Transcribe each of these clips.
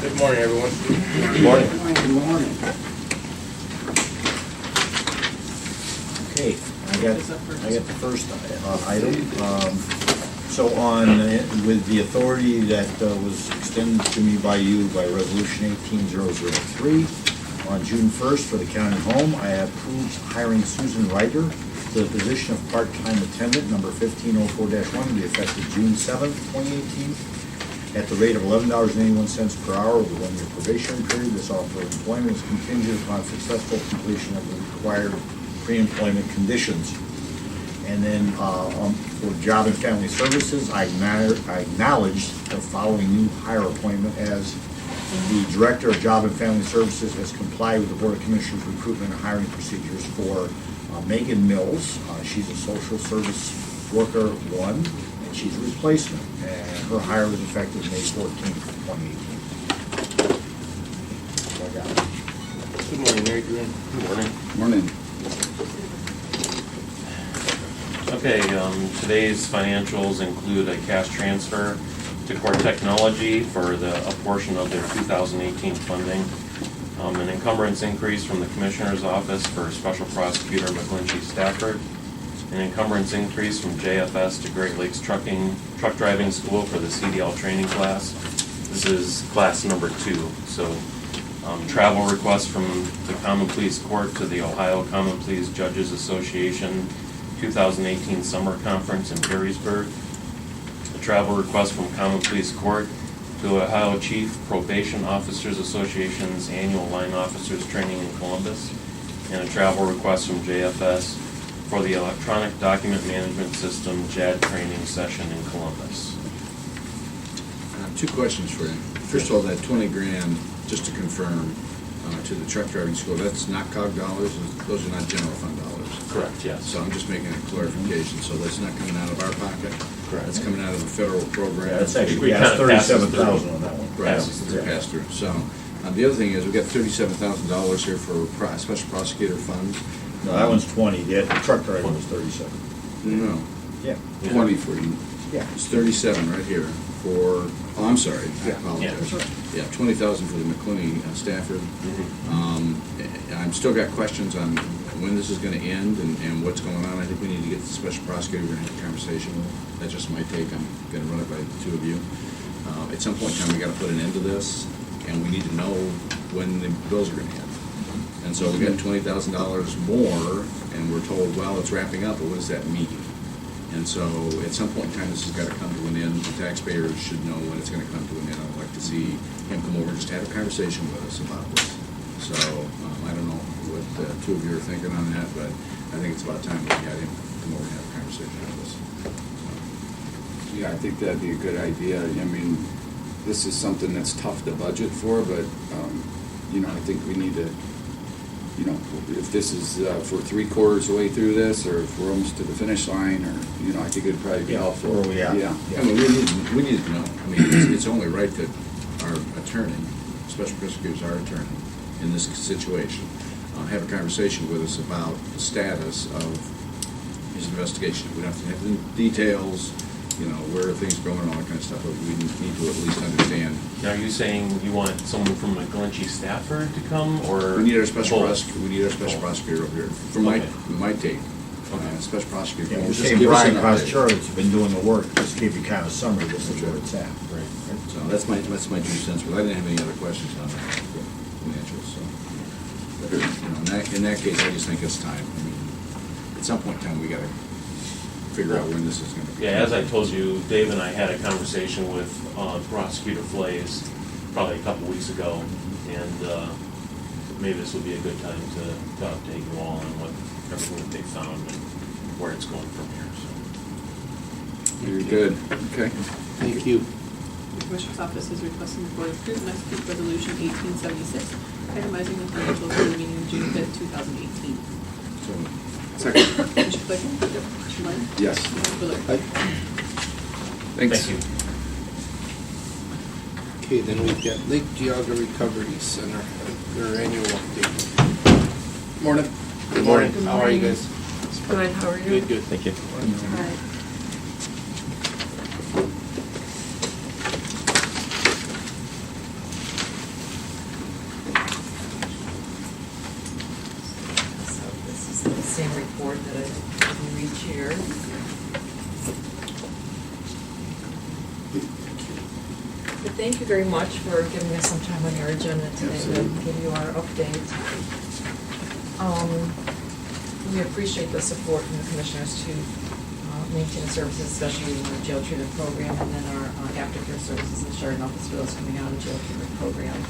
Good morning, everyone. Good morning. Good morning. Okay, I got the first item. So with the authority that was extended to me by you by Resolution 18003, on June 1st for the county home, I approved hiring Susan Ryder to the position of part-time attendant, number 1504-1, to be effective June 7th, 2018, at the rate of $11.81 per hour with a one-year probationary period. This offer of employment is contingent upon successful completion of the required pre-employment conditions. And then for Job and Family Services, I acknowledge the following new hire appointment as the Director of Job and Family Services has complied with the Board of Commissioners recruitment and hiring procedures for Megan Mills. She's a social service worker 1, and she's a replacement. And her hire was effective May 14th, 2018. So I got it. Good morning, Mary Green. Good morning. Morning. Okay, today's financials include a cash transfer to Core Technology for a portion of their 2018 funding, an encumbrance increase from the Commissioner's Office for Special Prosecutor McGlinchey Stafford, an encumbrance increase from JFS to Great Lakes Truck Driving School for the CDL training class. This is class number 2, so travel requests from the Common Pleas Court to the Ohio Common Pleas Judges Association 2018 Summer Conference in Perrysburg, a travel request from Common Pleas Court to Ohio Chief Probation Officers Association's annual line officers training in Columbus, and a travel request from JFS for the Electronic Document Management System JAD training session in Columbus. 2 questions for you. First of all, that 20 grand, just to confirm, to the truck driving school, that's not COG dollars, those are not general fund dollars. Correct, yes. So I'm just making a clarification, so that's not coming out of our pocket? Correct. That's coming out of the federal program? Yeah, that's actually, We yeah, kinda passes through. 37,000 on that one. Right, Passes it's a through. pass-through. So, the other thing is, we've got $37,000 here for special prosecutor funds. No, that one's 20. The truck driver was 37. No, Yeah. 20 for you. Yeah. It's 37 right here for, oh, I'm sorry, I Yeah. apologize. Yeah, that's right. Yeah, 20,000 for the McClinney Stafford. I've still got questions on when this is gonna end and what's going on. I think we need to get the special prosecutor, we're gonna have a conversation with. That's just my take, I'm gonna run it by the 2 of you. At some point in time, we gotta put an end to this, and we need to know when the bills are gonna hit. And so we got $20,000 more, and we're told, well, it's wrapping up, but what does that mean? And so, at some point in time, this has got to come to an end. The taxpayers should know when it's going to come to an end. I'd like to see him come over and just have a conversation with us about this. So, I don't know what the 2 of you are thinking on that, but I think it's about time we had him come over and have a conversation with us. Yeah, I think that'd be a good idea. I mean, this is something that's tough to budget for, but, I think we need to, if this is for 3/4 of the way through this, or if we're almost to the finish line, or, I think it'd probably be helpful. Where are we at? Yeah. I mean, we need to know. I mean, it's only right that our attorney, special prosecutors, our attorney, in this situation, have a conversation with us about the status of his investigation. We don't have to have the details, where are things going, all that kind of stuff, but we need to at least understand. Now, are you saying you want someone from McGlinchey Stafford to come, or? We need our special both? prosecutor, prosecutor over here. From Okay. my take, Okay. special prosecutor. Yeah, we're Just saying give us Brian an update. Cross-Charlotte's been doing the work, just give you kind of a summary, this is where it's at. Right. So that's my 2 cents, but I didn't have any other questions on that financials, so. But, in that case, I just think it's time. I mean, at some point in time, we gotta figure out when this is gonna be. Yeah, as I told you, Dave and I had a conversation with Prosecutor Flays probably a couple weeks ago, and maybe this would be a good time to update you all on what everything that they found and where it's going from here. So. Very good. Okay. Thank you. The Commissioner's Office is requesting the Board approve and execute Resolution 1876, itemizing the financials for the meeting of June 5th, 2018. So, Second. Commissioner Claypool? Commissioner Lynn? Yes. Commissioner Spudler? Thanks. Thank you. Okay, then we've got Lake Geauga Recovery Center, their annual update. Morning. Good morning. Good How are you morning. guys? Good, how are you? Good. Thank you. All right. report that I can read here. But thank you very much for giving us some time on your agenda today to give you our update. We appreciate the support from the commissioners to maintain services, especially in the jail treatment program, and then our aftercare services and shared office bills coming out of the jail treatment program.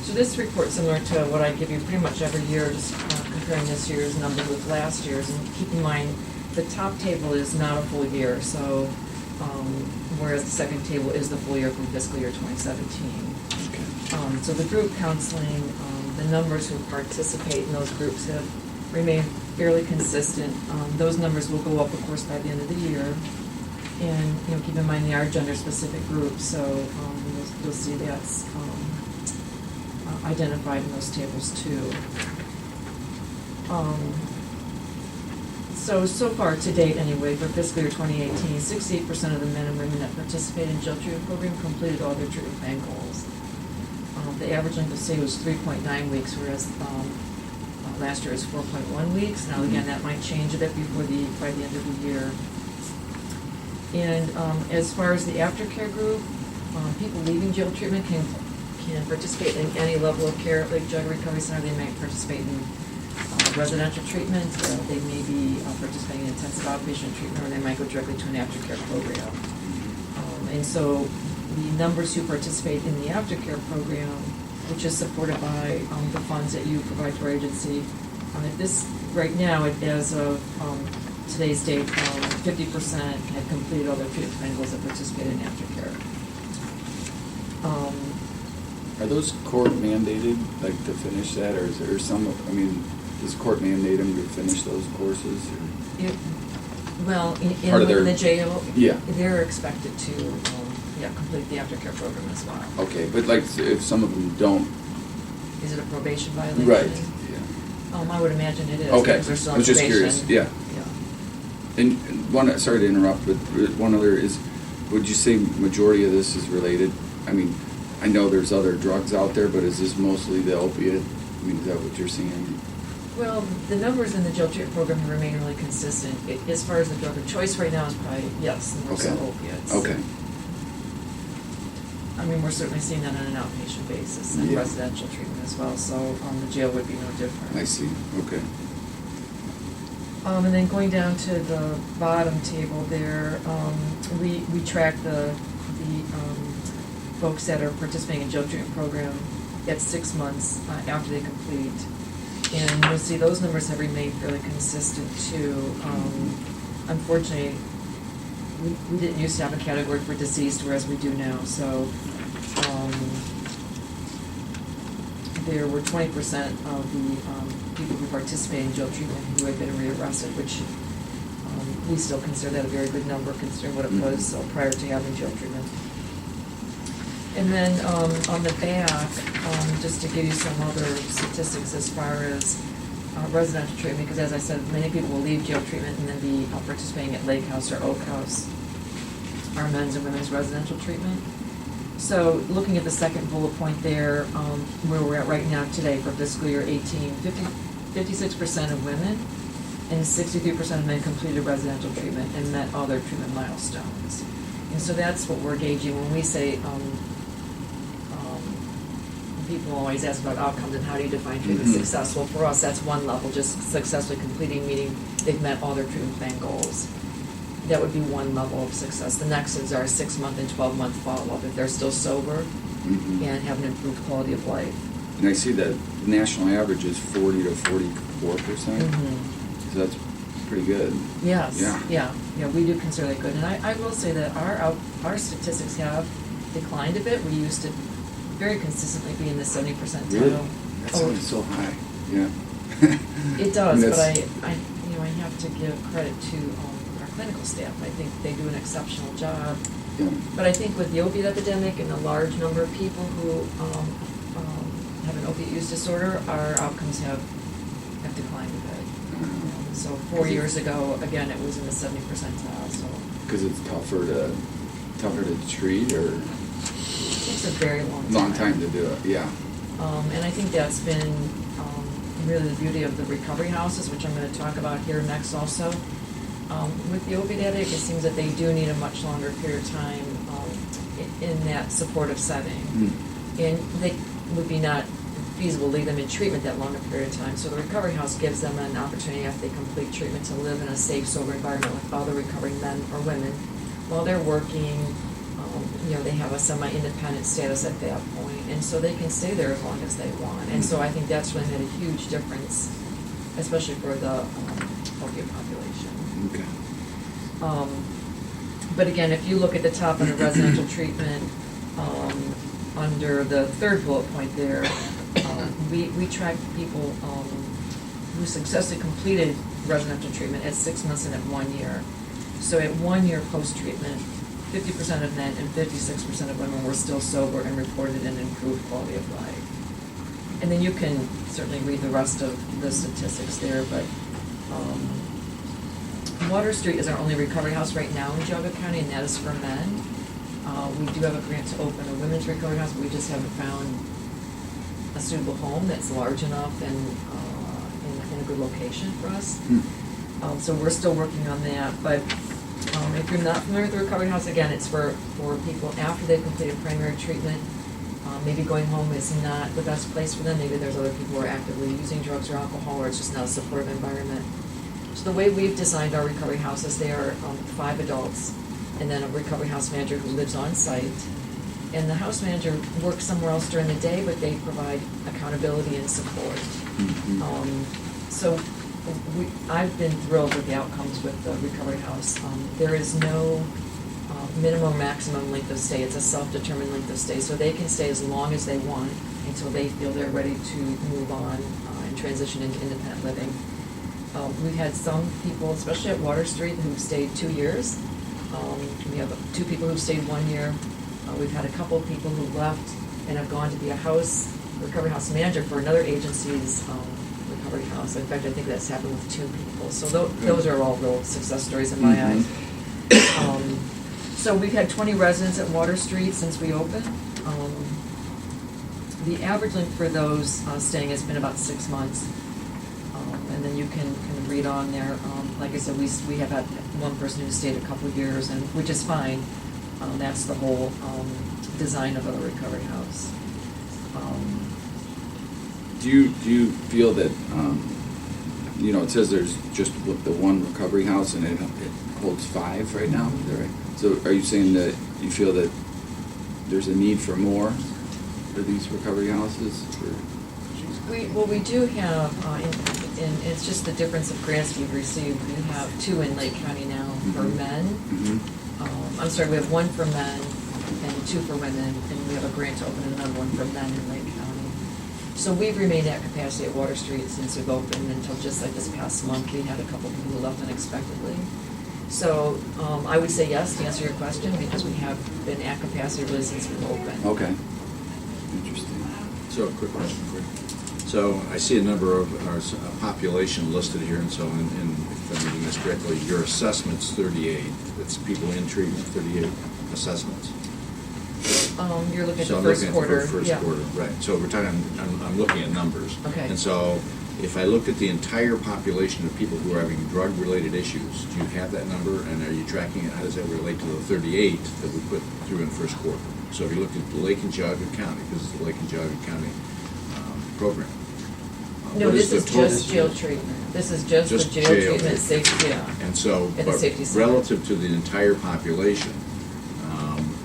So this report, similar to what I give you pretty much every year, just comparing this year's number with last year's, and keep in mind, the top table is not a full year, so whereas the second table is the full year from fiscal year 2017. So the group counseling, the numbers who participate in those groups have remained fairly consistent. Those numbers will go up, of course, by the end of the year. And, keep in mind they are gender-specific groups, so you'll see that's identified in those tables too. So far to date anyway, for fiscal year 2018, 68% of the men and women that participated in jail treatment program completed all their treatment plan goals. The average length of stay was 3.9 weeks, whereas last year was 4.1 weeks. Now again, that might change a bit by the end of the year. And as far as the aftercare group, people leaving jail treatment can participate in any level of care, like Geauga Recovery Center. They may participate in residential treatment, they may be participating in intensive outpatient treatment, or they might go directly to an aftercare program. And so the numbers who participate in the aftercare program, which is supported by the funds that you provide to our agency, if this, right now, as of today's date, 50% had completed all their treatment plan goals that participated in aftercare. Are those court mandated, like, to finish that, or is there some, does court mandate them to finish those courses? Or? In the jail, yeah, they're expected to complete the aftercare program as well. Okay, but like if some of them don't. Is it a probation violation? Right, yeah. I would imagine it is. Okay, Because they're still I was just curious, yeah. And one, sorry to interrupt, but one other is, would you say majority of this is related? I know there's other drugs out there, but is this mostly the opiate? Is that what you're seeing? Well, the numbers in the jail treatment program remain really consistent. As far as the drug of choice right now is probably, yes, more so opiates. Okay. We're certainly seeing that on an outpatient basis and residential treatment as well, so the jail would be no different. I see, okay. And then going down to the bottom table there, we track the folks that are participating in jail treatment program at 6 months after they complete. And you'll see those numbers have remained fairly consistent too. Unfortunately, we didn't used to have a category for deceased, whereas we do now. So there were 20% of the people who participated in jail treatment who had been rearrested, which we still consider that a very good number considering what it was prior to having jail treatment. And then on the back, just to give you some other statistics as far as residential treatment, because as I said, many people will leave jail treatment and then be participating at Lake House or Oak House, our men's and women's residential treatment. So looking at the second bullet point there, where we're at right now today for fiscal year 18, 56% of women and 63% of men completed residential treatment and met all their treatment milestones. And so that's what we're gauging when we say, people always ask about outcomes and how do you define treatment success. Well, for us, that's one level, just successfully completing, meaning they've met all their treatment plan goals. That would be one level of success. The next is our 6-month and 12-month follow-up if they're still sober and have an improved quality of life. And I see that the national average is 40 to 44%. So that's pretty good. Yes. Yeah, we do consider that good. And I will say that our statistics have declined a bit. We used to very consistently be in the 70 percentile. Really? That sounds so high. Yeah. It does, but I have to give credit to our clinical staff. I think they do an exceptional job. Yeah. But I think with the opiate epidemic and the large number of people who have an opiate use disorder, our outcomes have declined a bit. So 4 years ago, again, it was in the 70 percentile. So because it's tougher to treat, or it takes a very long time to do it. Yeah. And I think that's been really the beauty of the recovery houses, which I'm gonna talk about here next also. With the opiate addict, it seems that they do need a much longer period of time in that supportive setting. And they would be not feasible to leave them in treatment that longer period of time. So the recovery house gives them an opportunity after they complete treatment to live in a safe, sober environment with other recovering men or women while they're working. They have a semi-independent status at that point, and so they can stay there as long as they want. And so I think that's really made a huge difference, especially for the opiate population. Okay. But again, if you look at the top under residential treatment, under the third bullet point there, we track people who successfully completed residential treatment at 6 months and at 1 year. So at 1 year post-treatment, 50% of men and 56% of women were still sober and reported an improved quality of life. And then you can certainly read the rest of the statistics there, but Water Street is our only recovery house right now in Geauga County, and that is for men. We do have a grant to open a women's recovery house, but we just haven't found a suitable home that's large enough and in a good location for us. So we're still working on that, but if you're not familiar with the recovery house, again, it's for people after they've completed primary treatment. Maybe going home is not the best place for them. Maybe there's other people who are actively using drugs or alcohol, or it's just not a supportive environment. So the way we've designed our recovery houses, they are 5 adults and then a recovery house manager who lives on site. And the house manager works somewhere else during the day, but they provide accountability and support. So I've been thrilled with the outcomes with the recovery house. There is no minimum or maximum length of stay. It's a self-determined length of stay. So they can stay as long as they want until they feel they're ready to move on and transition into independent living. We've had some people, especially at Water Street, who've stayed 2 years. We have 2 people who've stayed 1 year. We've had a couple of people who left and have gone to be a recovery house manager for another agency's recovery house. In fact, I think that's happened with 2 people. So those are all real success stories in my eyes. So we've had 20 residents at Water Street since we opened. The average length for those staying has been about 6 months. And then you can read on there. Like I said, we have had one person who stayed a couple of years, and which is fine. That's the whole design of a recovery house. Do you feel that, it says there's just the one recovery house and it holds 5 right now, is that right? So are you saying that you feel that there's a need for more for these recovery houses? We do have, and it's just the difference of grants we've received. We have 2 in Lake County now for men. I'm sorry, we have 1 for men and 2 for women, and we have a grant to open another one for men in Lake County. So we've remained at capacity at Water Street since we've opened until just like this past month. We had a couple people who left unexpectedly. So I would say yes to answer your question, because we have been at capacity really since we've opened. Okay. Interesting. So, a quick question for you. So, I see a number of our population listed here, and so, and if I'm reading this correctly, your assessment's 38. It's people in treatment, 38 assessments. You're looking at So the I'm first looking quarter. at the first Yeah. quarter, right. So we're talking, I'm looking at numbers. Okay. And so if I looked at the entire population of people who are having drug-related issues, do you have that number, and are you tracking it? How does that relate to the 38 that we put through in first quarter? So if you looked at the Lake and Geauga County, because it's the Lake and Geauga County program. No, what this the is total- just jail treatment. This is just the Just jail jail treatment, safety, yeah. And so, And the but safety center. relative to the entire population,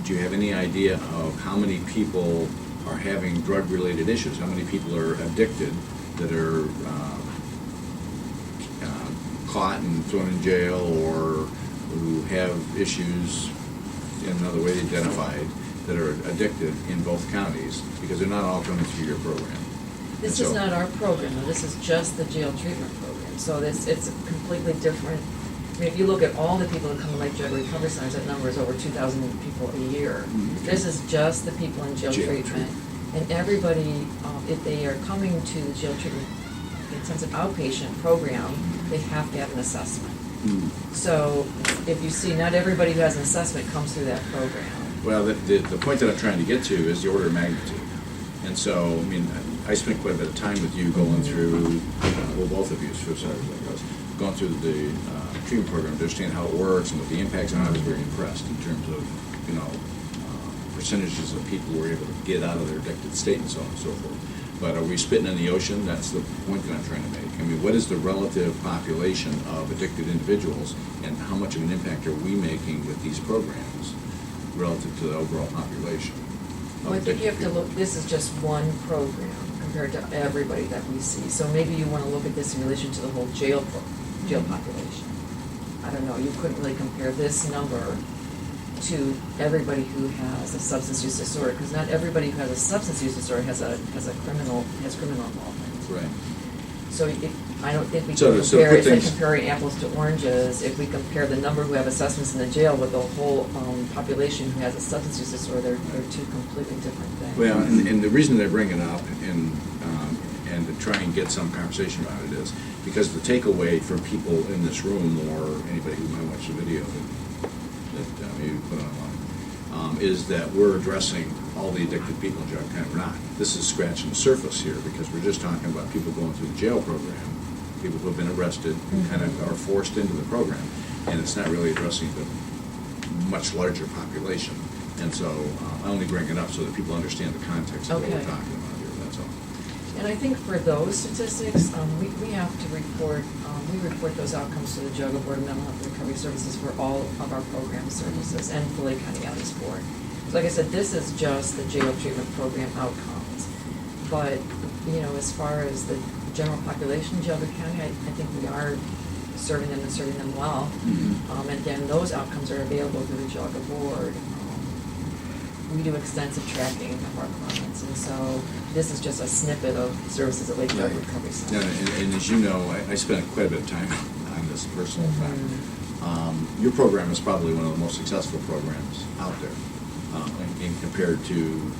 do you have any idea of how many people are having drug-related issues? How many people are addicted that are caught and thrown in jail, or who have issues in another way identified that are addicted in both counties? Because they're not all coming through your program. This And is so- not our program, though. This is just the jail treatment program. So it's completely different. I mean, if you look at all the people that come to Lake Geauga Recovery Centers, that number is over 2,000 people a year. This is just the people in jail treatment. And everybody, if they are coming to the jail treatment intensive outpatient program, they have to have an assessment. So if you see, not everybody who has an assessment comes through that program. Well, the point that I'm trying to get to is the order of magnitude. And so, I mean, I spent quite a bit of time with you going through, well, both of you, for starters, I guess, going through the treatment program to understand how it works and what the impacts are. I was very impressed in terms of, percentages of people who were able to get out of their addicted state and so on and so forth. But are we spitting in the ocean? That's the point that I'm trying to make. I mean, what is the relative population of addicted individuals, and how much of an impact are we making with these programs relative to the overall population? Well, I think you have to look, this is just one program compared to everybody that we see. So maybe you want to look at this in relation to the whole jail population. I don't know, you couldn't really compare this number to everybody who has a substance use disorder, because not everybody who has a substance use disorder has criminal involvement. Right. So I don't think we So- can so compare, put it's like things- comparing apples to oranges. If we compare the number who have assessments in the jail with the whole population who has a substance use disorder, they're two completely different things. Well, and the reason they bring it up and to try and get some conversation about it is because the takeaway from people in this room or anybody who might watch the video that maybe put online is that we're addressing all the addicted people in Geauga County. We're not. This is scratching the surface here because we're just talking about people going through the jail program, people who have been arrested and kind of are forced into the program, and it's not really addressing the much larger population. And so I only bring it up so that people understand the context of what we're Okay. talking about here, that's all. And I think for those statistics, we have to report, we report those outcomes to the Geauga Board of Mental Health and Recovery Services for all of our program services and the Lake County County's Board. So like I said, this is just the jail treatment program outcomes. But, as far as the general population in Geauga County, I think we are serving them and serving them well. And again, those outcomes are available through the Geauga Board. We do extensive tracking of our clients, and so this is just a snippet of services at Lake Geauga Recovery Yeah, Center. and as you know, I spent quite a bit of time on this personal fact. Your program is probably one of the most successful programs out there, and compared to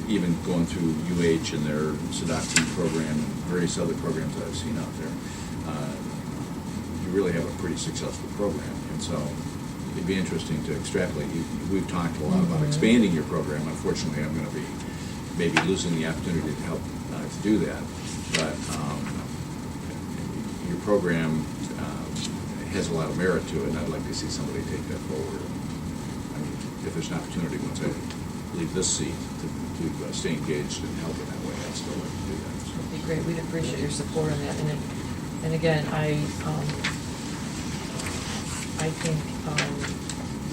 even going through UH and their Sudoxone program and various other programs that I've seen out there. You really have a pretty successful program, and so it'd be interesting to extrapolate. We've talked a lot about expanding your program. Unfortunately, I'm going to be maybe losing the opportunity to help to do that. But your program has a lot of merit to it, and I'd like to see somebody take that forward. I mean, if there's an opportunity once I leave this seat to stay engaged and help in that way, I'd still like to do that. So. It'd be great, we'd appreciate your support on that, and again, I think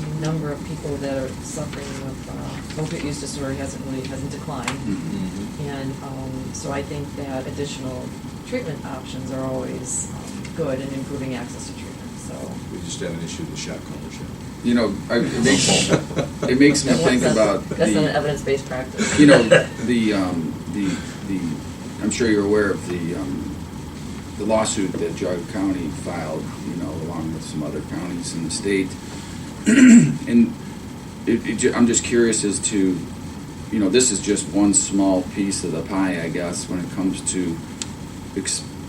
the number of people that are suffering with opiate use disorder hasn't declined. And so I think that additional treatment options are always good in improving access to treatment, so. We just have an issue with shot culture. It makes me think about That's not an evidence-based practice. I'm sure you're aware of the lawsuit that Geauga County filed, along with some other counties in the state. And I'm just curious as to, this is just one small piece of the pie, I guess, when it comes to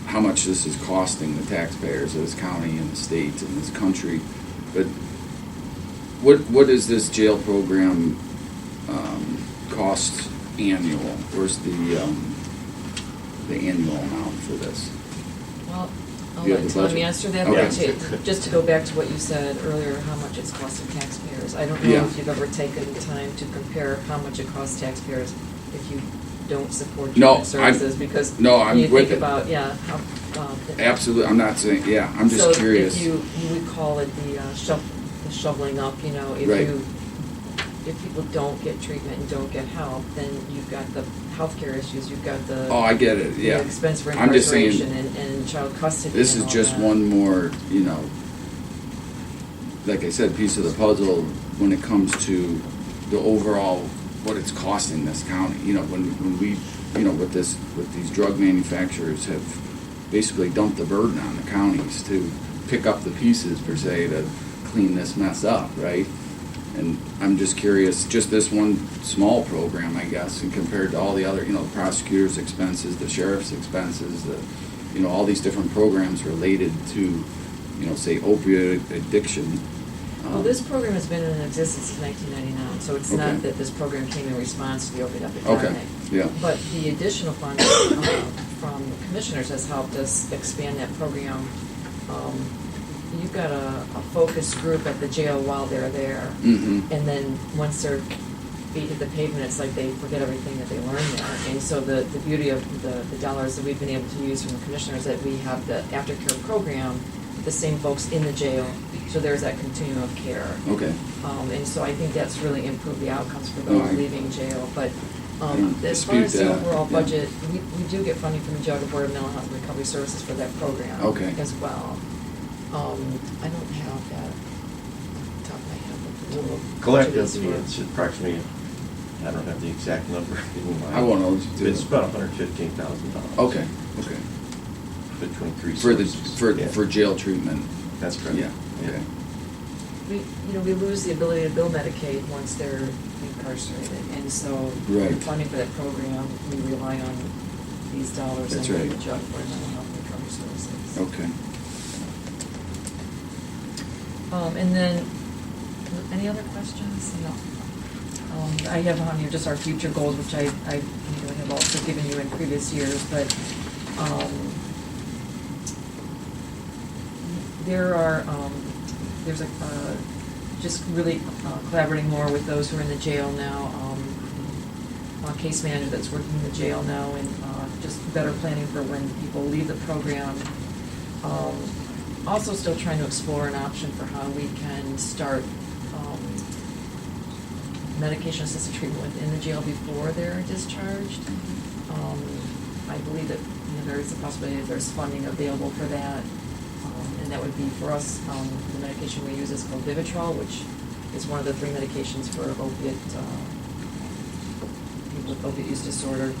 how much this is costing the taxpayers of this county and the state and this country. But what does this jail program cost annual? Where's the annual amount for this? Well, You have the let me budget? answer that, Okay. but just to go back to what you said earlier, how much it's costing taxpayers. I don't know Yeah. if you've ever taken the time to compare how much it costs taxpayers if you don't support No, treatment services, because I'm you with think it. about, Absolutely, I'm not saying, I'm just curious. So if you would call it the shoveling up, Right. if people don't get treatment and don't get help, then you've got the healthcare issues, you've got the. Oh, I get it, yeah. The expense for I'm just saying, incarceration and child custody. this and is all just that. one more, like I said, piece of the puzzle when it comes to the overall, what it's costing this county. When we, with these drug manufacturers have basically dumped the burden on the counties to pick up the pieces, per se, to clean this mess up, right? And I'm just curious, just this one small program, I guess, and compared to all the other, the prosecutor's expenses, the sheriff's expenses, all these different programs related to, say, opioid addiction, Well, this program has been in existence since 1999, so it's not Okay. that this program came in response to the opioid epidemic. Okay, yeah. But the additional funding from the commissioners has helped us expand that program. You've got a focus group at the jail while they're there. Mm-hmm. And then once their feet hit the pavement, it's like they forget everything that they learned there. And so the beauty of the dollars that we've been able to use from the commissioners, that we have the aftercare program, the same folks in the jail, so there's that continuum of care. Okay. And so I think that's really improved the outcomes for Oh, those I- leaving jail. But don't as far as dispute the that, overall yeah. budget, we do get funding from the Geauga Board of Mental Health and Recovery Services for that program Okay. as well. I don't have that off the top of my head, but the total budget is Collectively, for- it's approximately, I don't have the exact number in mind. I won't know what you do. It's about $115,000. Okay, okay. Between three For the, sources. Yeah. for jail treatment? That's correct. Yeah, okay. we lose the ability to bill Medicaid once they're incarcerated, and so Right. funding for that program, we rely on these dollars That's under right. the Geauga Board of Mental Health and Recovery Services. Okay. And then, any other questions? No. I have on here just our future goals, which I have also given you in previous years, but, there's just really collaborating more with those who are in the jail now, a case manager that's working in the jail now, and just better planning for when people leave the program. Also still trying to explore an option for how we can start medication-assisted treatment within the jail before they're discharged. I believe that there is a possibility that there's funding available for that. And that would be for us, the medication we use is called Vivitrol, which is one of the 3 medications for opiate, people with opiate use disorder.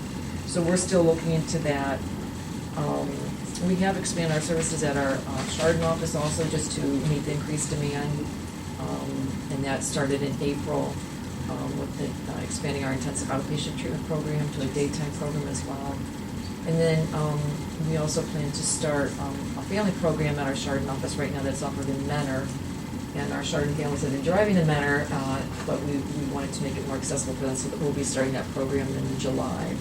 So we're still looking into that. We have expanded our services at our Chardon office also, just to meet the increased demand. And that started in April with expanding our intensive outpatient treatment program to a daytime program as well. And then we also plan to start a family program at our Chardon office right now that's offered in Menor. And our Chardon families have been driving in Menor, but we wanted to make it more accessible for them, so that we'll be starting that program in July.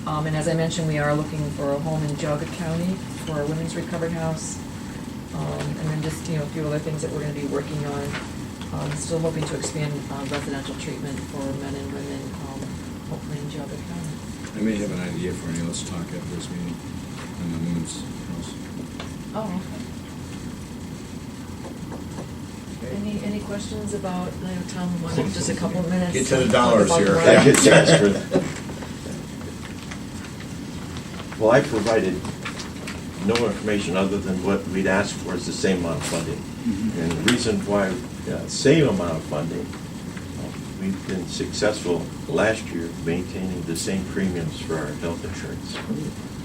And as I mentioned, we are looking for a home in Geauga County for our Women's Recovered House. And then just, a few other things that we're gonna be working on. Still hoping to expand residential treatment for men and women, hopefully in Geauga County. I may have an idea for any, let's talk after this meeting on the women's house. Oh, okay. Any questions about, I know Tom wanted just a couple of minutes. Get to the dollars Talk here. about Yeah, the get desperate. Well, I provided no information other than what we'd asked for is the same amount of funding. Mhm. And the reason why, same amount of funding, we've been successful last year maintaining the same premiums for our health insurance,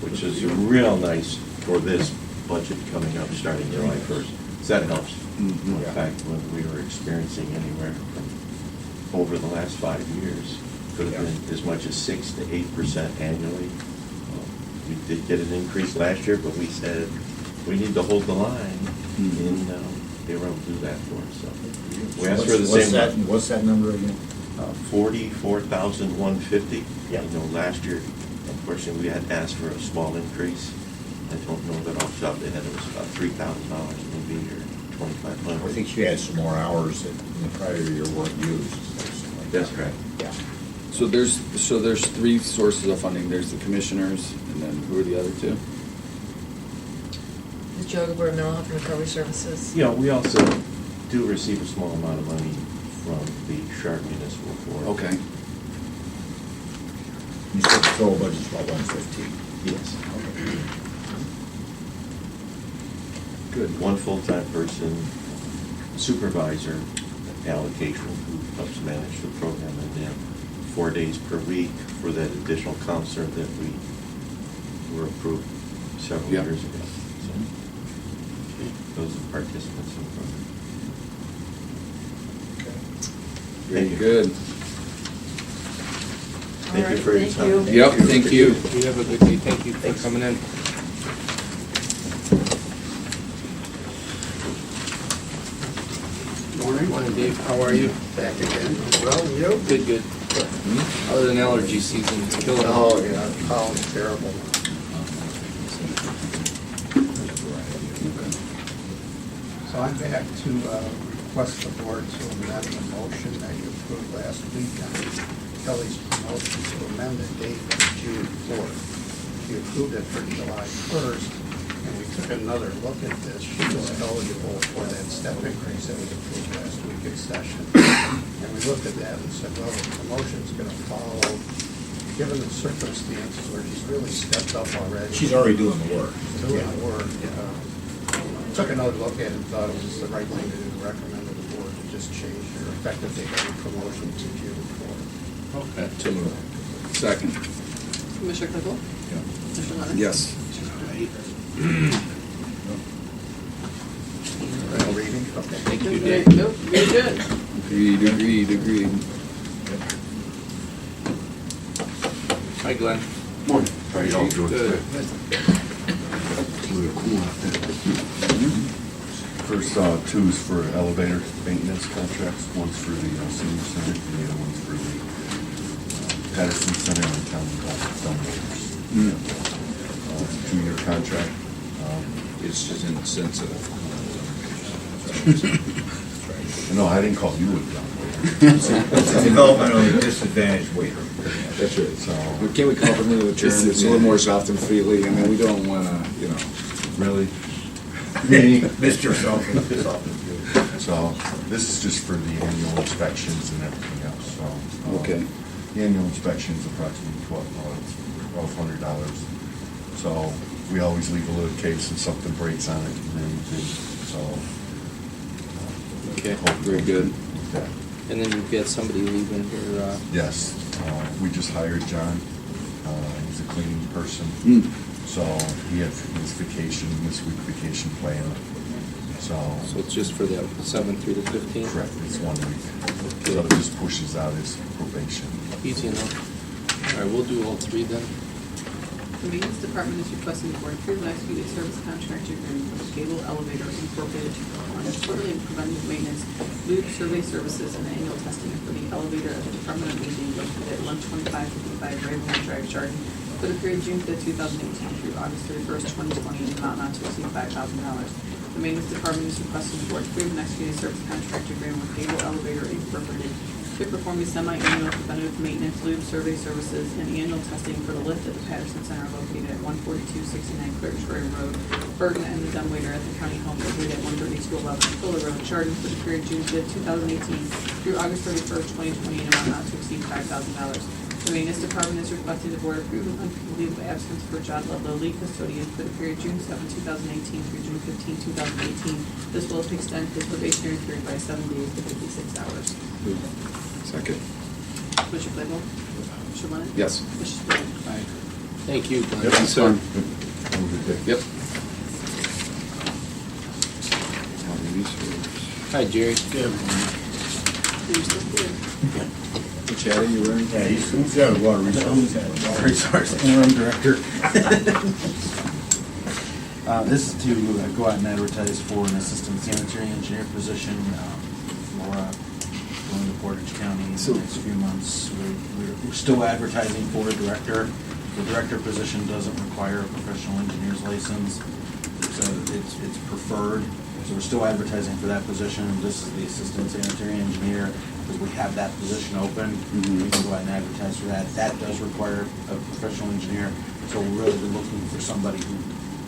which is real nice for this budget coming up starting July 1st. So that helps. Mhm. In fact, when we were experiencing anywhere from over the last 5 years, could have been as much as 6 to 8% annually. We did get an increase last year, but we said we need to hold the line, Mhm. and they were able to do that for us. So we asked for the same. What's that number again? 44,150. Yeah. Last year, unfortunately, we had asked for a small increase. I don't know that off the top of the head, it was about $3,000 maybe, or I 2,500. think she had some more hours that in the prior year weren't used. something like That's that. correct. Yeah. So there's 3 sources of funding. There's the commissioners, and then who are the other 2? The Geauga Board of Mental Health and Recovery Services. Yeah, we also do receive a small amount of money from the Chardon Municipal Board. Okay. You said the total budget's about 115. Yes. Good. One full-time person, supervisor allocation who helps manage the program, and then 4 days per week for that additional counselor that we were approved several Yeah. years ago. So those are the participants in the program. Thank you. Good. Thank you for your time. Thank you. Yep, thank you. You have a good day. Thank you for coming in. Morning, Dave. How are you? Back again. Well, you? Good, good. Other than allergy season, it's killing Oh, me. yeah, pollen's terrible. So I'm back to request the board to amend the motion that you approved last week on Kelly's promotion to amend the date of June 4th. You approved it for July 1st, and we took another look at this. She was eligible for that step increase that was approved last week in session. And we looked at that and said, well, the promotion's going to follow, given the circumstances where she's really stepped up already. She's already doing the work. Doing the work. Took another look at it and thought it was the right thing to do, recommended the board to just change your effective date of your promotion to June 4th. Okay. To move. Second. Commissioner Claypool? Commissioner Lennon? Yes. Right, reading, okay. Thank you, Very- Dave. Nope, very good. Agreed. Hi, Glenn. Morning. How you all doing Good. today? It's a little cool out there. First, two is for elevator maintenance contracts. One's for the senior center, and the other one's for the Patterson Center and Town dumbwaiters. It's a 2-year contract. It's just insensitive. No, I didn't call you a dumbwaiter. It's a developmentally disadvantaged waiter. That's right. So, But can we call them into the term? It's a little more soft and freely. I mean, we don't want to, really? Missed yourself. So, this is just for the annual inspections and everything else, so. Okay. The annual inspection is approximately $1,200. So, we always leave a little case if something breaks on it and anything, so. Okay, hope very good. with that. And then you've got somebody leaving here, Yes, we just hired John. He's a cleaning person. So he had his vacation, this week vacation planned. So, so it's just for the 7th through the 15th? correct, it's 1 week. So it just pushes out his probation. Easy enough. All right, we'll do all three then. The maintenance department is requesting the board approve and execute a service contract agreement with Geauga Elevator Incorporated to perform quarterly and preventive maintenance, lube survey services, and annual testing for the elevator at the Department of Aging located at 12555 Ravenwood Drive, Chardon, for the period June 5th, 2018 through August 31st, 2020, in an amount not to exceed $5,000. The maintenance department is requesting the board approve and execute a service contract agreement with Geauga Elevator Incorporated to perform a semi-annual preventative maintenance, lube survey services, and annual testing for the lift at the Patterson Center located at 14269 Clearshore Road, Burton, and the dumbwaiter at the county home located at 13211 Fuller Road, Chardon, for the period June 5th, 2018 through August 31st, 2020, in an amount not to exceed $5,000. The maintenance department is requesting the board approve an unpaid leave of absence for John Ludlow, lead custodian, for the period June 7, 2018 through June 15, 2018. This will extend his probationary period by 7 days to 56 hours. Second. Commissioner Claypool? Commissioner Lennon? Yes. Commissioner Spillier? Thank you, Glenn. Yep, Thanks, sir. Have a good day. Yep. Hi, Jerry. You're still here. Chatty, you were in? Yeah, he's got a water resource. Interim director. This is to go out and advertise for an assistant sanitary engineer position. Laura, going to Portage County in the next few months. We're still advertising for a director. The director position doesn't require a professional engineer's license, so it's preferred. So we're still advertising for that position. This is the assistant sanitary engineer, because we have that position open. We can go out and advertise for that. That does require a professional engineer, so we're really looking for somebody who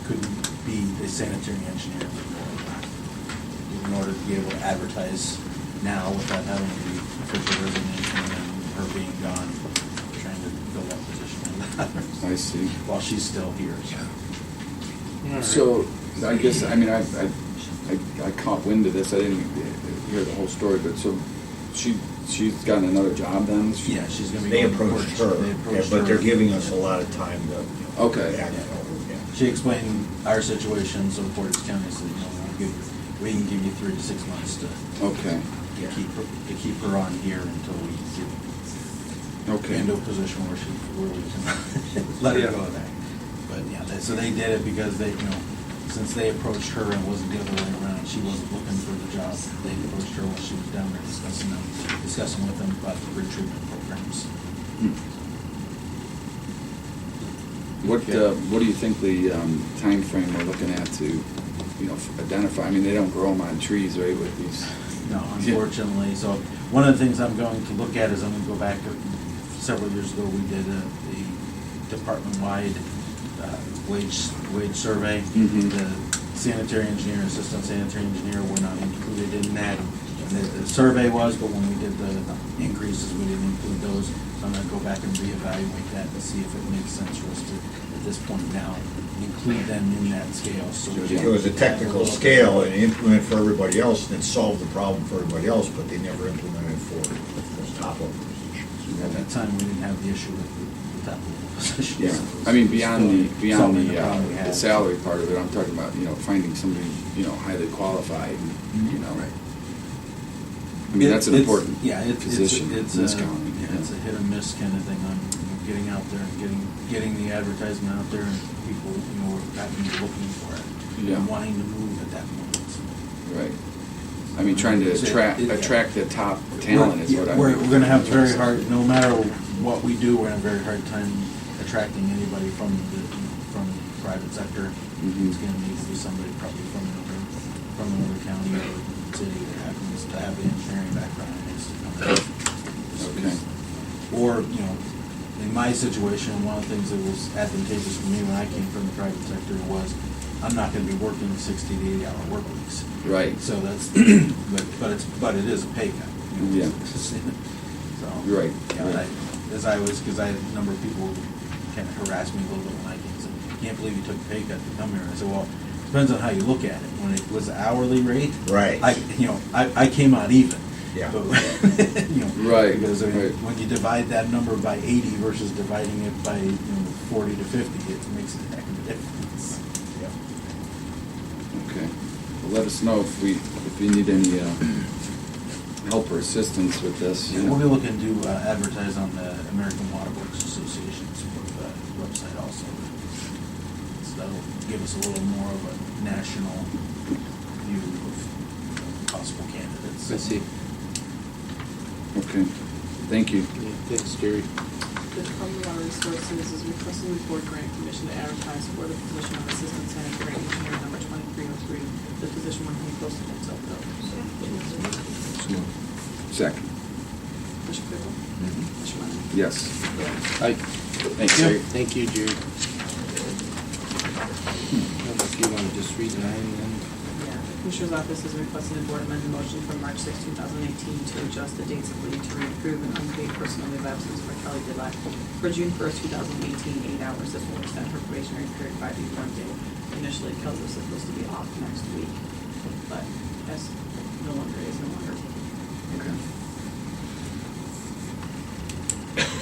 could be a sanitary engineer in order to be able to advertise now without having the official resignation and her being gone, trying to fill that position I see. while she's still here. So, I guess, I mean, I caught wind of this, I didn't hear the whole story, but so she's gotten another job then? Yeah, she's gonna be. They going to approached Portage. her, They approached but they're her. giving us a lot of time to. Okay. act on it, yeah. She explained our situation, so Portage County said, we can give you 3 to 6 months to Okay. keep her on here until we get Okay. into a position where we can let her go there. But yeah, so they did it because they, since they approached her and it wasn't the other way around, she wasn't looking for the job. They approached her while she was down there discussing with them about the retreatment programs. What do you think the time frame we're looking at to, identify? I mean, they don't grow them on trees, right, with these? No, unfortunately. So one of the things I'm going to look at is I'm going to go back several years ago. We did the department-wide wage survey. Mhm. The sanitary engineer, assistant sanitary engineer were not included in that. The survey was, but when we did the increases, we didn't include those. So I'm going to go back and reevaluate that to see if it makes sense for us to, at this point now, include them in that scale. So It was a technical scale and implemented for everybody else, and it solved the problem for everybody else, but they never implemented it for those top level positions. At that time, we didn't have the issue with the top level positions. Yeah, I mean, beyond Solving the problem we the had. salary part of it, I'm talking about, finding somebody, highly qualified, Right. I mean, that's an It's- important yeah, it's position in it's this a- county. yeah, it's a hit or miss kind of thing on getting out there and getting the advertisement out there and people, having looking for it. Yeah. And wanting to move at that point. Right. I mean, trying to attract the top talent is what I We're mean. gonna have very hard, no matter what we do, we're gonna have a very hard time attracting anybody from the private sector. Mhm. It's gonna need to be somebody probably from another county or city that happens to have the engineering background and wants to come in. Okay. Or, in my situation, one of the things that was advantageous for me when I came from the private sector was I'm not gonna be working 60 to 80 hour work weeks. Right. So that's, but it is a pay cut. Yeah. So. Right, Yeah, right. because I had a number of people kind of harass me a little bit when I came, and said, I can't believe you took a pay cut to come here. I said, well, it depends on how you look at it. When it was hourly rate. Right. I came out even. Yeah. But, Right, Because right. when you divide that number by 80 versus dividing it by 40 to 50, it makes a heck of a difference. Okay. Well, let us know if you need any help or assistance with this. Yeah, we'll be looking to advertise on the American Water Works Association's website also. So that'll give us a little more of a national view of possible candidates. I see. Okay. Thank you. Yeah, thanks, Jerry. The Department of Water Resources is requesting the board grant permission to advertise for the position of Assistant Sanitary Engineer number 2303. The position will be posted itself though. Second. Commissioner Claypool? Commissioner Lennon? Yes. Hi. Thanks, Jerry. Thank you, Jerry. I don't know if you want to just read 9 then. Commissioner's Office is requesting the board amend the motion from March 6, 2018 to adjust the dates of leave to reapprove an unpaid personal leave absence for Kelly Dillak for June 1st, 2018, 8 hours. This will extend her probationary period by the one day. Initially, Kelly was supposed to be off next week, but as no longer is no longer. Okay.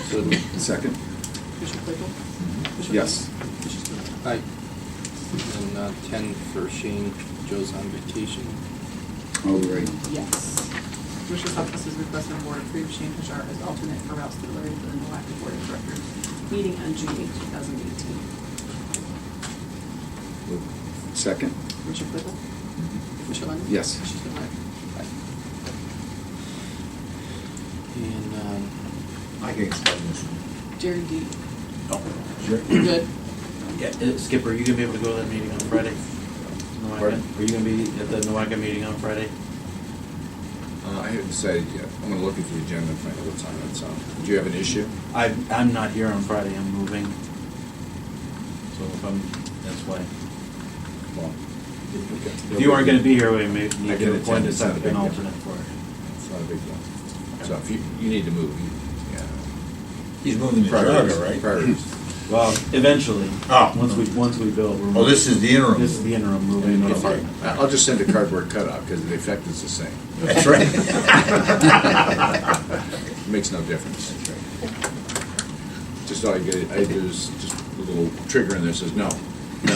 So, Second. Commissioner Claypool? Commissioner Yes. Lennon? Commissioner Spillier? hi. And 10 for Shane. Joe's on vacation. Oh, right. Yes. Commissioner's Office is requesting the board approve Shane Hajar as alternate for Ralph Stillary for the NOAC Board of Directors meeting on June 8, 2018. Second. Commissioner Claypool? Commissioner Lennon? Yes. Commissioner Spillier? And, I can explain this one. Jerry D. Sure. Good. Yeah, Skipper, are you gonna be able to go to that meeting on Friday? NOACA? Pardon? Are you gonna be at the NOACA meeting on Friday? I haven't decided yet. I'm gonna look at the agenda and find out what's on it, so. Do you have an issue? I'm not here on Friday, I'm moving. So that's why. Well, If you aren't gonna be here, we may I need can to appoint attend, it's not a an big deal. alternate for it. it's not a big deal. So if you need to move, yeah. He's moving to Priorities, Geauga, right? Priorities. Well, eventually. Oh. Once we build. we're Oh, this is the interim. This is the interim moving. I'll just send a cardboard cutout, because the effect is the same. That's right. It makes no difference. Just all you get, I do is just a little trigger in there that says, no, no.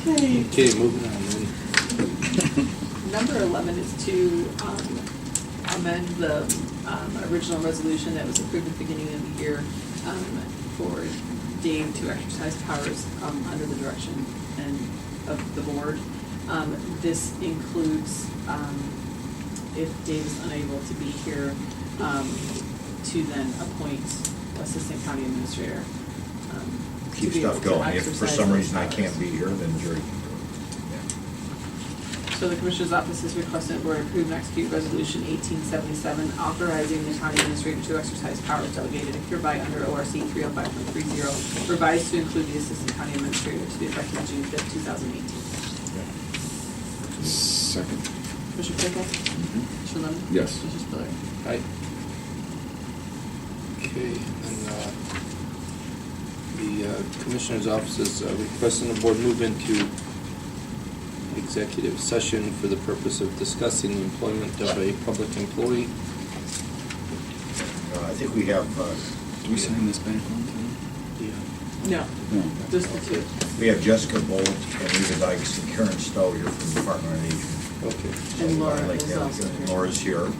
okay, moving on then. Number 11 is to amend the original resolution that was approved at the beginning of the year for Dave to exercise powers under the direction and of the board. This includes, if Dave is unable to be here, to then appoint assistant county administrator. To Keep be able stuff to going. If for exercise some those reason I powers. can't be here, then Jerry can do it. So the Commissioner's Office is requesting the Board approve and execute Resolution 1877, authorizing the county administrator to exercise powers delegated hereby under ORC 305.30, revised to include the Assistant County Administrator to be effective June 5th, 2018. Second. Commissioner Claypool? Commissioner Lemon? Yes. Commissioner Spiller? Aye. Okay, and the Commissioner's Office is requesting the board move into executive session for the purpose of discussing the employment of a public employee. I think we have, Do we sign this back on No, No. just the two. we have Jessica Bolt and Rita Dykes and Karen Stowe here from the Department on Aging. Okay. So And Laura I'd like to is have- also here. Laura's here. So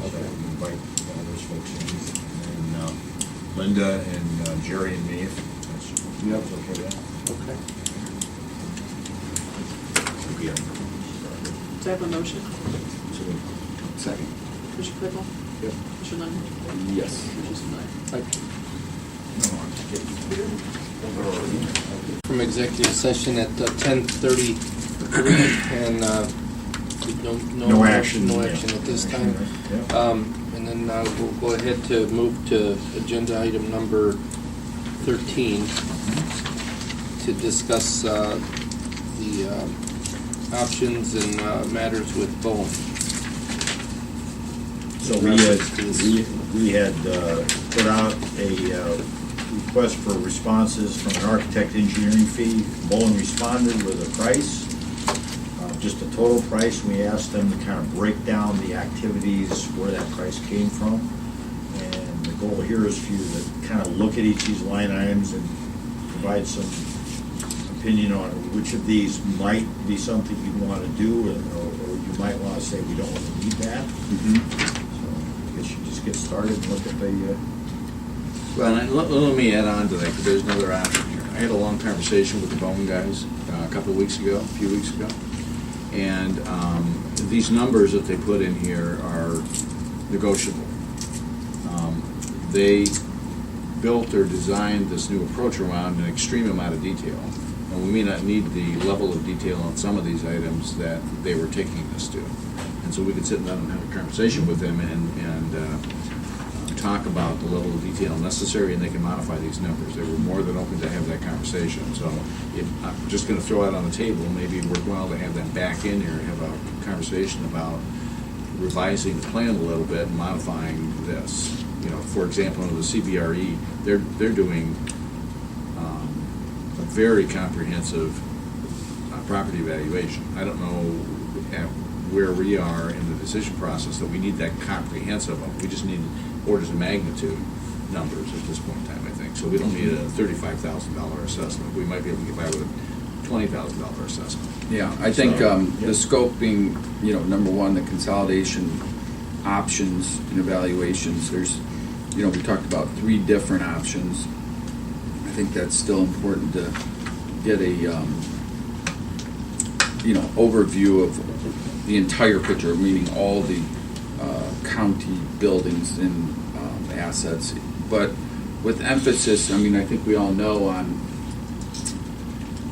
Okay. we invite those folks in. And Linda and Jerry and me, if that's Yep. okay with that. Okay. Yeah. Do I have a motion? Second. Commissioner Claypool? Yep. Commissioner Lemon? Yes. Commissioner Spiller? From executive session at 10:33, and No action. No action at this time. Yeah. And then we'll go ahead to move to agenda item number 13 to discuss the options and matters with Bowen. So we had put out a request for responses from an architect engineering fee. Bowen responded with a price, just a total price. We asked them to kind of break down the activities, where that price came from. And the goal here is for you to kind of look at each of these line items and provide some opinion on which of these might be something you want to do, or you might want to say, we don't want to need that. So I guess you just get started and look at the, Well, and let me add on to that, because there's another option here. I had a long conversation with the Bowman guys a few weeks ago, and these numbers that they put in here are negotiable. They built or designed this new approach around an extreme amount of detail, and we may not need the level of detail on some of these items that they were taking us to. And so we could sit down and have a conversation with them and talk about the level of detail necessary, and they can modify these numbers. They were more than open to have that conversation. So I'm just going to throw it on the table. Maybe worthwhile to have them back in here and have a conversation about revising the plan a little bit and modifying this. You know, for example, under the CBRE, they're doing a very comprehensive property evaluation. I don't know where we are in the decision process that we need that comprehensive. We just need orders of magnitude numbers at this point in time, I think. So we don't need a $35,000 assessment. We might be able to get by with a $20,000 assessment. Yeah, I think So, the scope being, number one, the consolidation options and evaluations. There's, we talked about 3 different options. I think that's still important to get a, overview of the entire picture, meaning all the county buildings and assets. But with emphasis, I think we all know on,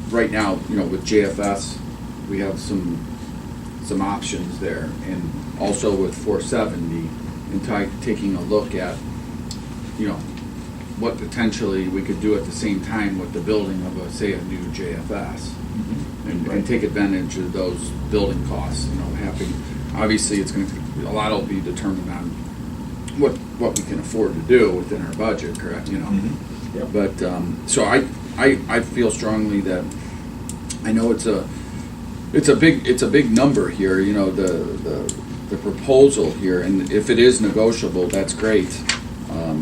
right now, with JFS, we have some options there, and also with 470, and taking a look at, what potentially we could do at the same time with the building of a new JFS, and take advantage of those building costs. Obviously, it's going to, a lot will be determined on what we can afford to do within our budget, correct? Yep. But so I feel strongly that, I know it's a big number here, the proposal here, and if it is negotiable, that's great.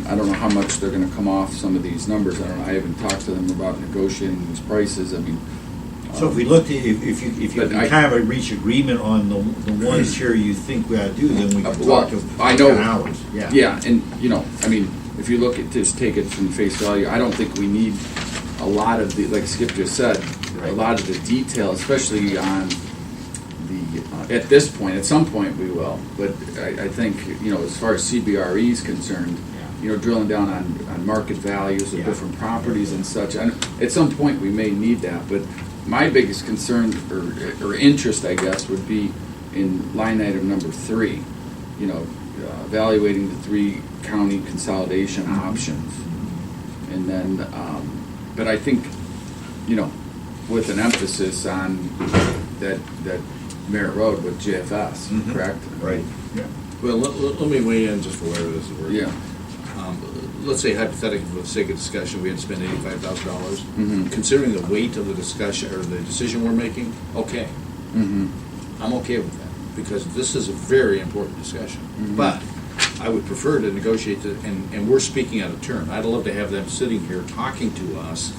I don't know how much they're going to come off some of these numbers. I haven't talked to them about negotiating these prices. So if we looked at, if you But can kind of reach agreement on the ones here you think we ought to do, then we can Well, talk to I know- 10 hours. Yeah, and, if you look at, just take it from face value, I don't think we need a lot of the, like Skip just said, a lot of the detail, especially on the, at this point, at some point we will, but I think, as far as CBRE is concerned, drilling down on market values of different properties and such, at some point we may need that, but my biggest concern or interest, I guess, would be in line item number 3, evaluating the 3 county consolidation options. And then, but I think, with an emphasis on that Merritt Road with JFS, correct? Right. Yeah. Well, let me weigh in just for whatever this is worth. Yeah. Let's say hypothetically, for the sake of discussion, we had to spend $85,000. Mhm. Considering the weight of the discussion, or the decision we're making, okay. Mm-hmm. I'm okay with that, because this is a very important discussion. Mhm. But I would prefer to negotiate, and we're speaking out of turn. I'd love to have them sitting here talking to us,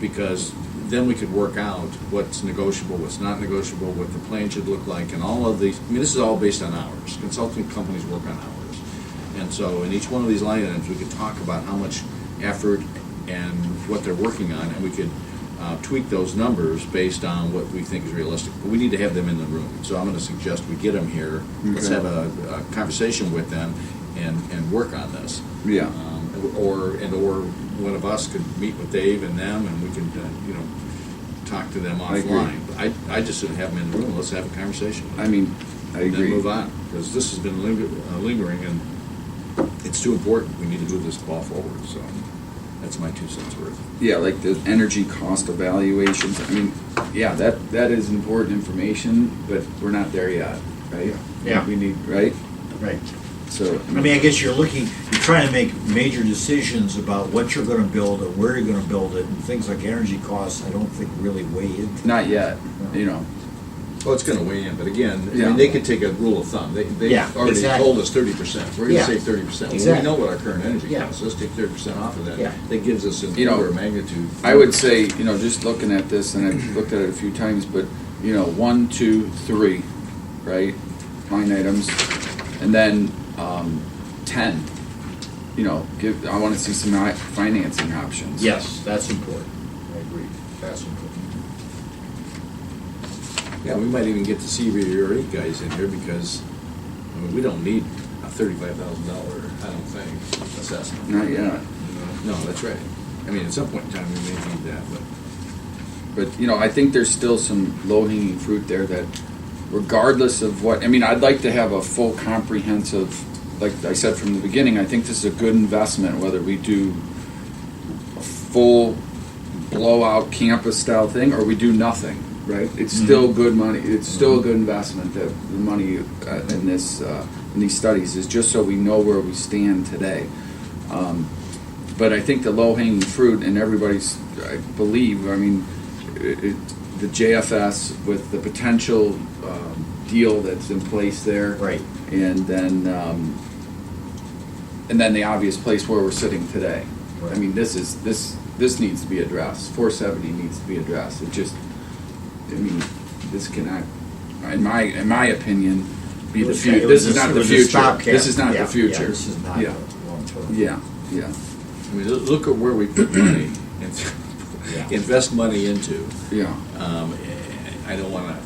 because then we could work out what's negotiable, what's not negotiable, what the plan should look like, and all of these. I mean, this is all based on hours. Consulting companies work on hours. And so in each one of these line items, we could talk about how much effort and what they're working on, and we could tweak those numbers based on what we think is realistic. But we need to have them in the room. So I'm going to suggest we get them here. Let's Okay. have a conversation with them and work on this. Yeah. Or one of us could meet with Dave and them, and we could talk to them I agree. offline. But I just would have them in the room. Let's have a conversation. I mean, I And then agree. move on, because this has been lingering, and it's too important. We need to move this ball forward, so that's my 2 cents worth. Yeah, like the energy cost evaluations. I mean, yeah, that is important information, but we're not there yet, right? Yeah. We need, right? Right. So. I mean, I guess you're trying to make major decisions about what you're gonna build and where you're gonna build it, and things like energy costs, I don't think really weigh into. Not yet, Well, it's gonna weigh in, but again, I Yeah. mean, they could take a rule of thumb. They Yeah, already exactly. told us 30%. We're gonna Yeah. save 30%. Well, Exactly. we know what our current energy Yeah. costs. Let's take 30% off of that. Yeah. That gives us an You know, order of magnitude. I would say, just looking at this, and I've looked at it a few times, but, 1, 2, 3, right? Line items, and then 10. I want to see some financing options. Yes, that's important. I agree. That's important. Yeah, we might even get the CBRE guys in here, because, we don't need a $35,000, I don't think, assessment. Not yet. No, that's right. I mean, at some point in time, we may need that, but. But, I think there's still some low-hanging fruit there that regardless of what, I'd like to have a full comprehensive, like I said from the beginning, I think this is a good investment, whether we do a full blowout campus-style thing or we do nothing, right? It's still good money. It's still a good investment, that the money in these studies is just so we know where we stand today. But I think the low-hanging fruit, and everybody's, I believe, the JFS with the potential deal that's in place there. Right. And then the obvious place where we're sitting today. Right. This needs to be addressed. 470 needs to be addressed. This cannot, in my opinion, be the future. This is not the future. This is not the future. Yeah, this is not Yeah. long term. Yeah, yeah. I mean, look at where we put money and Yeah. invest money into. Yeah. I don't want to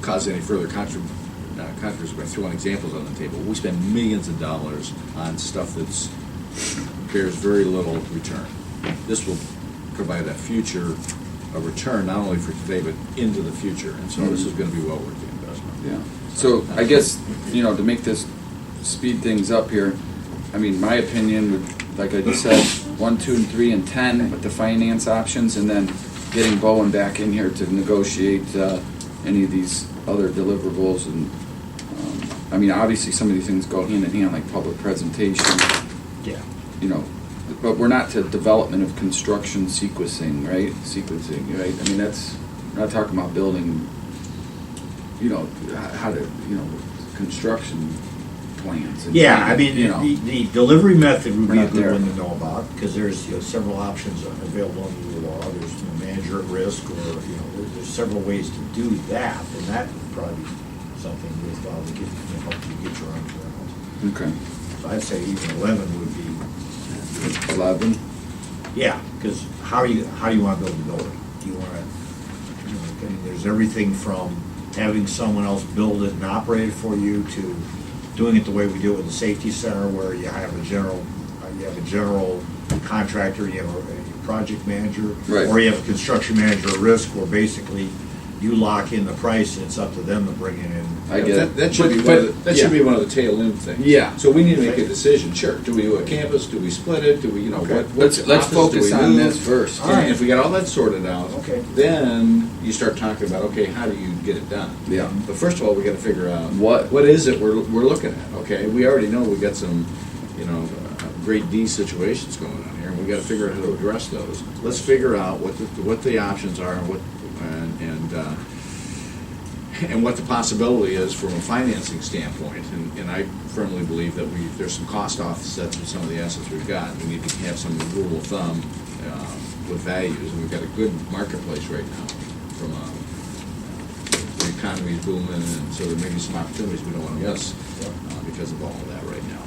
cause any further controversy by throwing examples on the table. We spend millions of dollars on stuff that's bears very little return. This will provide a return not only for today but into the future, and so this is going to be well worth the investment. Yeah. So I guess, to make this, speed things up here, my opinion would, like I just said, 1, 2, and 3, and 10 with the finance options, and then getting Bowen back in here to negotiate any of these other deliverables. And obviously some of these things go hand in hand, like public presentation. Yeah. But we're not to development of construction sequencing, right? That's, we're not talking about building, how to, construction plans. And, Yeah, the delivery method would We're be a not good there. one to know about, because there's several options available under the law. There's manager at risk, or there's several ways to do that, and that would probably be something worthwhile to help you get your arms around. Okay. So I'd say even 11 would be, 11? yeah, because how do you want to build a building? Do you want to, I mean, there's everything from having someone else build it and operate it for you to doing it the way we do it with the safety center, where you have a general contractor, you have a project manager, Right. or you have a construction manager at risk, where basically you lock in the price and it's up to them to bring it in. I get it. That should be But- should be one of the tail end things. Yeah. So we need to make a decision, sure, do we do a campus, do we split it, do we, you know, Okay. what Let's office do focus we on move? this first. All right. And if we got all that sorted out, Okay. then you start talking about, okay, how do you get it done? Yeah. But first of all, we gotta figure out. What? What is it we're looking at, okay? We already know we got some, you know, grade D situations going on here, and we gotta figure out how to address those. Let's figure out what the options are and what the possibility is from a financing standpoint. And I firmly believe that there's some cost offsets with some of the assets we've got. We need to have some rule of thumb with values, and we've got a good marketplace right now from the economy's booming, and so there may be some opportunities we don't want to miss because of all of that right now.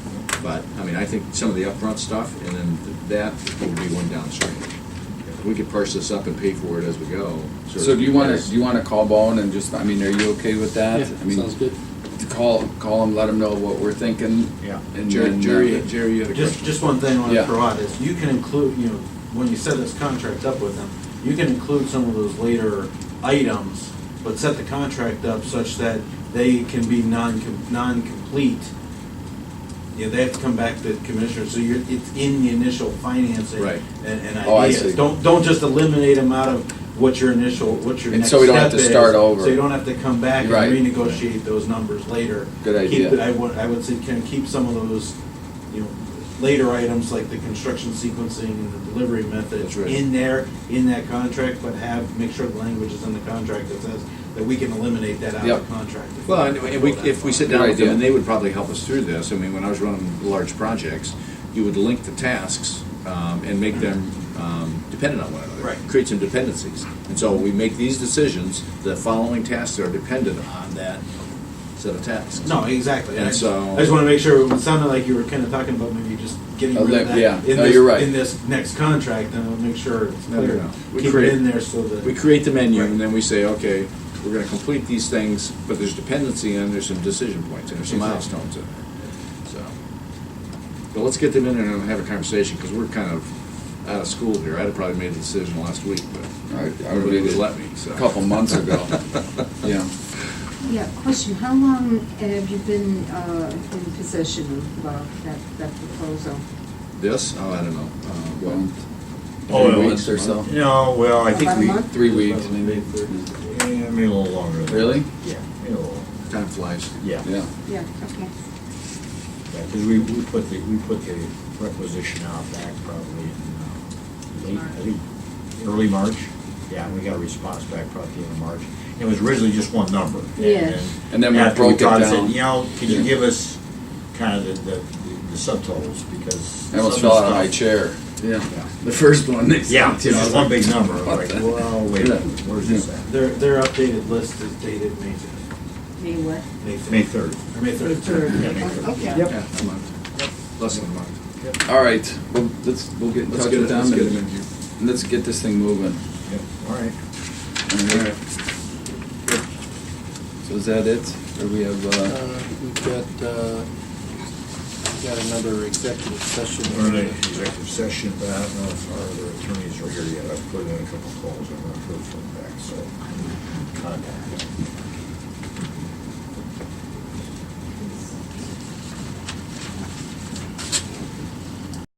But, I mean, I think some of the upfront stuff, and then that would be one downstream. We could parse this up and pay for it as we go. So do you want to call Bowen and just, I mean, are you okay with that? Yeah, I mean, sounds good. to call them, let them know what we're thinking. Yeah. And Jerry, then, Jerry, you had a Just, question? just one thing I want Yeah. to throw out is you can include, you know, when you set this contract up with them, you can include some of those later items, but set the contract up such that they can be non-complete. You know, they have to come back to the commissioner, so it's in the initial financing Right. and Oh, I ideas. see. Don't just eliminate them out of what your And next so we don't have step to is, start over. So you don't have to come back and Right. renegotiate those numbers later. Good idea. Keep it, I would say, kind of keep some of those, you know, later items like the construction sequencing and the delivery methods That's right. in there, in that contract, but make sure the language is in the contract that says that we can eliminate that out Yep. of the contract. Well, and if we sit Good down with them, idea. and they would probably help us through this, I mean, when I was running large projects, you would link the tasks and make them dependent on one another. Right. Create some dependencies. And so we make these decisions, the following tasks are dependent on that set of tasks. No, exactly. And I so- just want to make sure, it sounded like you were kind of talking about maybe just getting rid of that. Yeah. in No, this- you're right. In this next contract, and I'll make sure it's No, clear. no. We Keep create- it in there so that. We create the menu, Right. and then we say, okay, we're gonna complete these things, but there's dependency and there's some decision points, and there's some Exactly. milestones in there, so. But let's get them in there and have a conversation, because we're kind of out of school here. I'd have probably made the decision last week, but I would nobody read would it let me, so. a couple months ago. Yeah. Yeah, question, how long have you been in possession of that proposal? This? Oh, I don't know. Well, Oh, 3 weeks or so. No, well, I think About a we, month? 3 weeks, maybe. yeah, maybe a little longer than that. Really? Yeah, maybe a little, Time flies. yeah. Yeah. Yeah, okay. Yeah, because we put the requisition out back probably in late, I think, early March. Yeah, and we got a response back probably at the end of March. It was originally just one number. Yeah. And then we after broke it talked, down. said, you know, can you Yeah. give us kind of the subtotals, because. I almost some fell of out of the my stuff- chair. Yeah. The first one, they Yeah, said, you know, it's just one big number. I'm What like, the- well, wait, a minute, where's this at? Their updated list is dated May 5th. May what? May 3rd. Or May 3rd. Yeah, May 3rd. Okay. Yeah, a month. Less than a month. All right, we'll get in Let's touch get with it- them let's get them in and here. let's get this thing moving. Yep, all right. All right. So is that it? Or we have, We've got another executive session. We're in an executive session, but I don't know if our other attorneys are here yet. I've put in a couple calls, I've not heard from them back, so contact them.